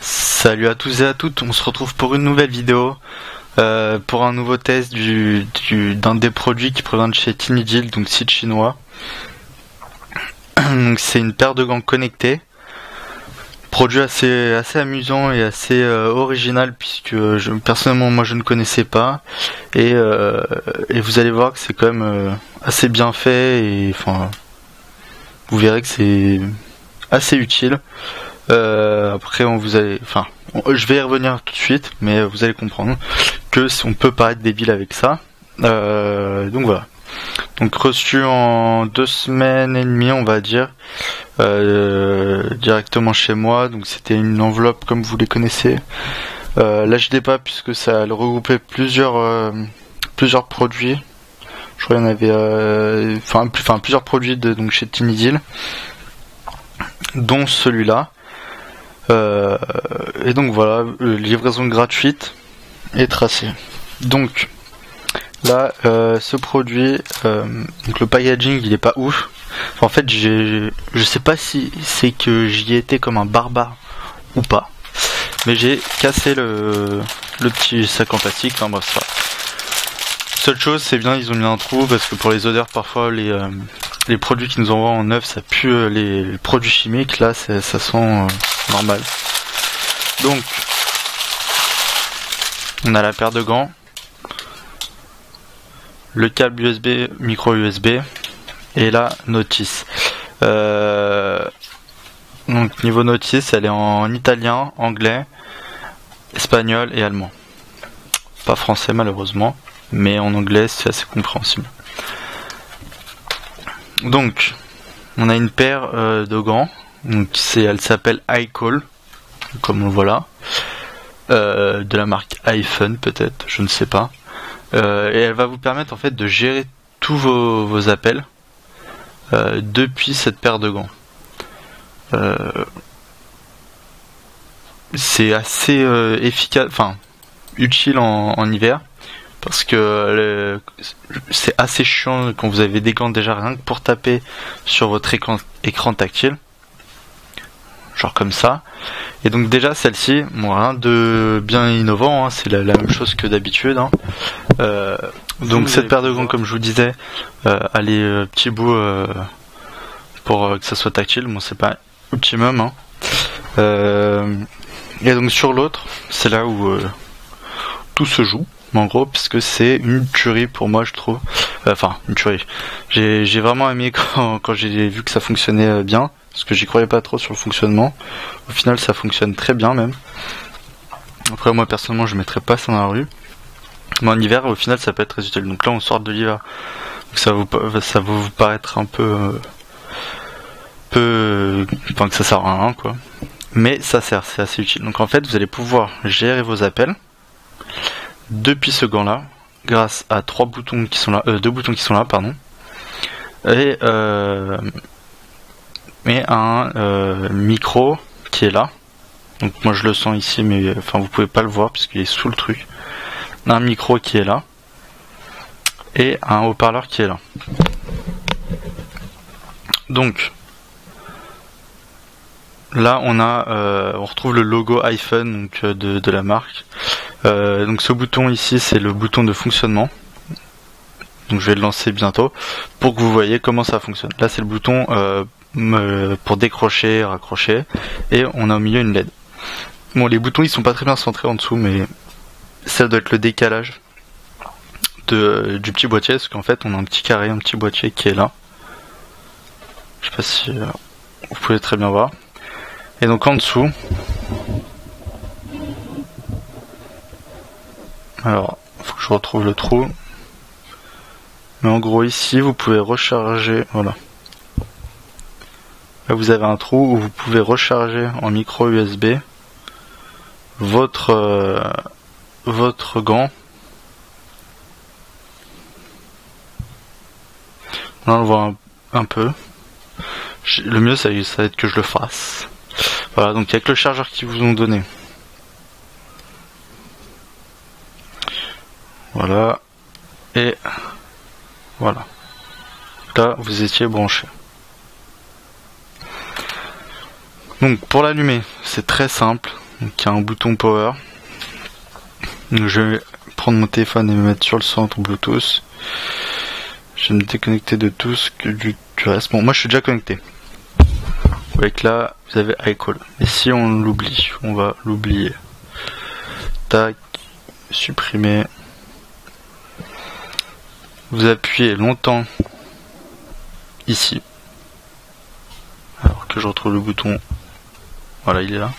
Salut à tous et à toutes, on se retrouve pour une nouvelle vidéo, pour un nouveau test d'un des produits qui provient de chez Tinygill, donc site chinois. Donc c'est une paire de gants connectés, produit assez amusant et assez original, puisque personnellement moi je ne connaissais pas, et vous allez voir que c'est quand même assez bien fait, et enfin vous verrez que c'est assez utile. Après je vais y revenir tout de suite, mais vous allez comprendre que on peut paraître débile avec ça. Donc voilà. Donc reçu en 2 semaines et demie, on va dire, directement chez moi. Donc c'était une enveloppe comme vous les connaissez. Là je l'ai pas puisque ça regroupait plusieurs produits. Je crois qu'il y en avait plusieurs produits donc chez Tinygill, dont celui-là. Et donc voilà, livraison gratuite et tracée. Donc là, ce produit, donc le packaging il est pas ouf. En fait, je sais pas si c'est que j'y étais comme un barbare ou pas, mais j'ai cassé le petit sac en plastique. Enfin bref, ça. Seule chose, c'est bien, ils ont mis un trou parce que pour les odeurs, parfois les produits qu'ils nous envoient en neuf, ça pue les produits chimiques. Là, ça sent normal. Donc, on a la paire de gants, le câble USB, micro USB, et la notice. Donc niveau notice, elle est en italien, anglais, espagnol et allemand. Pas français malheureusement, mais en anglais c'est assez compréhensible. Donc, on a une paire de gants. Donc elle s'appelle iCall, comme on le voit là, de la marque iPhone peut-être, je ne sais pas. Et elle va vous permettre en fait de gérer tous vos appels depuis cette paire de gants. C'est assez efficace, enfin utile en hiver, parce que c'est assez chiant quand vous avez des gants déjà rien que pour taper sur votre écran tactile, genre comme ça. Et donc déjà celle-ci, bon, rien de bien innovant, hein, c'est la même chose que d'habitude, hein. Donc cette paire de gants, comme je vous disais, elle est petit bout pour que ça soit tactile. Bon, c'est pas optimum, hein. Et donc sur l'autre, c'est là où tout se joue, en gros, puisque c'est une tuerie pour moi, je trouve. Enfin, une tuerie. J'ai vraiment aimé quand j'ai vu que ça fonctionnait bien, parce que j'y croyais pas trop sur le fonctionnement. Au final, ça fonctionne très bien même. Après, moi personnellement, je mettrais pas ça dans la rue. Mais en hiver, au final, ça peut être très utile. Donc là, on sort de l'hiver. Ça va vous paraître un peu, enfin que ça sert à rien, quoi. Mais ça sert, c'est assez utile. Donc en fait, vous allez pouvoir gérer vos appels depuis ce gant-là, grâce à 2 boutons qui sont là, pardon, et un micro qui est là. Donc moi je le sens ici, mais enfin vous pouvez pas le voir puisqu'il est sous le truc. Un micro qui est là et un haut-parleur qui est là. Donc là on retrouve le logo iPhone, donc de la marque. Donc ce bouton ici, c'est le bouton de fonctionnement. Donc je vais le lancer bientôt pour que vous voyez comment ça fonctionne. Là c'est le bouton pour décrocher, raccrocher, et on a au milieu une LED. Bon, les boutons ils sont pas très bien centrés en dessous, mais ça doit être le décalage du petit boîtier, parce qu'en fait on a un petit carré, un petit boîtier qui est là. Je sais pas si vous pouvez très bien voir. Et donc en dessous, alors faut que je retrouve le trou, mais en gros ici vous pouvez recharger, voilà. Là vous avez un trou où vous pouvez recharger en micro USB votre gant. Là on le voit un peu. Le mieux ça va être que je le fasse. Voilà, donc avec le chargeur qu'ils vous ont donné. Voilà. Et Voilà. Là, vous étiez branché. Donc pour l'allumer, c'est très simple. Donc il y a un bouton power. Donc, je vais prendre mon téléphone et me mettre sur le centre Bluetooth. Je vais me déconnecter de tout ce que du reste. Bon, moi je suis déjà connecté. Vous voyez que là, vous avez iCall. Et si on l'oublie, on va l'oublier. Tac, supprimer. Vous appuyez longtemps ici. Alors que je retrouve le bouton. Voilà, il est là.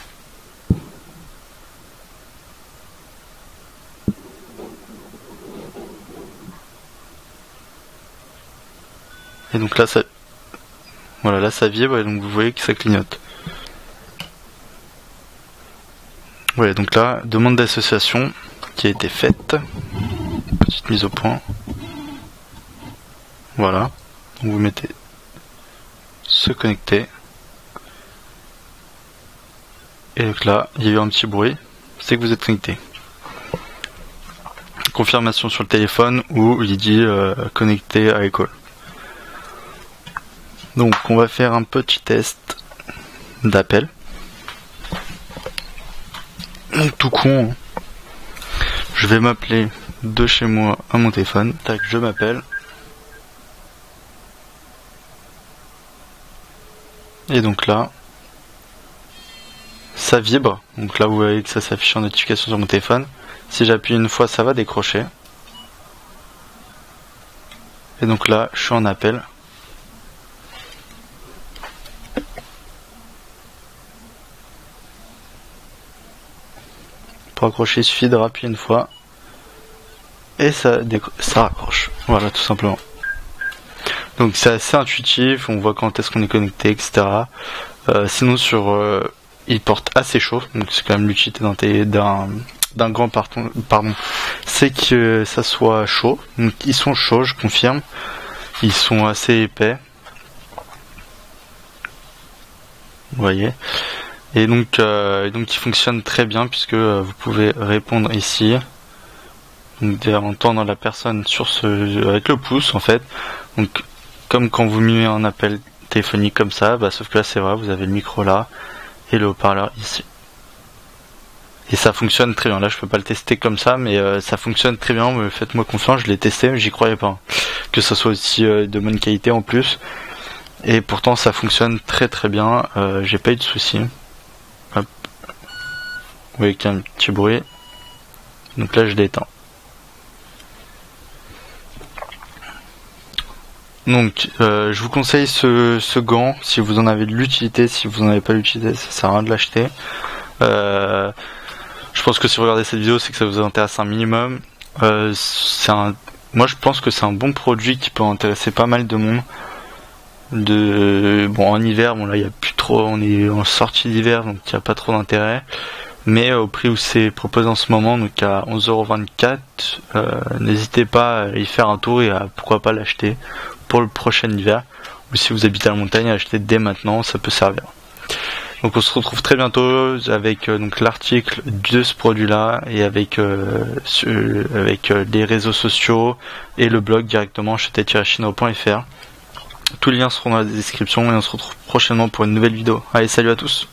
Et donc là, ça, voilà, là ça vibre et donc vous voyez que ça clignote. Ouais, donc là, demande d'association qui a été faite. Petite mise au point. Voilà. Donc vous mettez se connecter. Et donc là, il y a eu un petit bruit. C'est que vous êtes connecté. Confirmation sur le téléphone où il dit connecté à iCall. Donc on va faire un petit test d'appel. Tout con. Hein. Je vais m'appeler de chez moi à mon téléphone. Tac, je m'appelle. Et donc là, ça vibre. Donc là, vous voyez que ça s'affiche en notification sur mon téléphone. Si j'appuie une fois, ça va décrocher. Et donc là, je suis en appel. Pour accrocher, il suffit de rappuyer une fois. Et ça raccroche. Voilà, tout simplement. Donc c'est assez intuitif, on voit quand est-ce qu'on est connecté, etc. Sinon il porte assez chaud, donc c'est quand même l'utilité d'un grand pardon, c'est que ça soit chaud. Donc ils sont chauds, je confirme. Ils sont assez épais. Vous voyez. Et donc il fonctionne très bien puisque vous pouvez répondre ici. Donc entendre la personne avec le pouce en fait. Donc comme quand vous mimez un appel téléphonique comme ça, sauf que là c'est vrai, vous avez le micro là et le haut-parleur ici. Et ça fonctionne très bien. Là je peux pas le tester comme ça, mais ça fonctionne très bien. Faites-moi confiance, je l'ai testé, mais j'y croyais pas. Que ça soit aussi de bonne qualité en plus. Et pourtant ça fonctionne très très bien. J'ai pas eu de soucis. Hop. Vous voyez qu'il y a un petit bruit. Donc là je l'éteins. Donc je vous conseille ce gant si vous en avez de l'utilité. Si vous n'en avez pas l'utilité, ça sert à rien de l'acheter. Je pense que si vous regardez cette vidéo, c'est que ça vous intéresse un minimum. Moi je pense que c'est un bon produit qui peut intéresser pas mal de monde. Bon, en hiver, bon là il y a plus trop, on est en sortie d'hiver, donc il n'y a pas trop d'intérêt. Mais au prix où c'est proposé en ce moment, donc à 11,24€, n'hésitez pas à y faire un tour et à pourquoi pas l'acheter pour le prochain hiver. Ou si vous habitez à la montagne, acheter dès maintenant, ça peut servir. Donc on se retrouve très bientôt avec donc l'article de ce produit-là et avec les réseaux sociaux et le blog directement chez tet-chino.fr. Tous les liens seront dans la description et on se retrouve prochainement pour une nouvelle vidéo. Allez, salut à tous!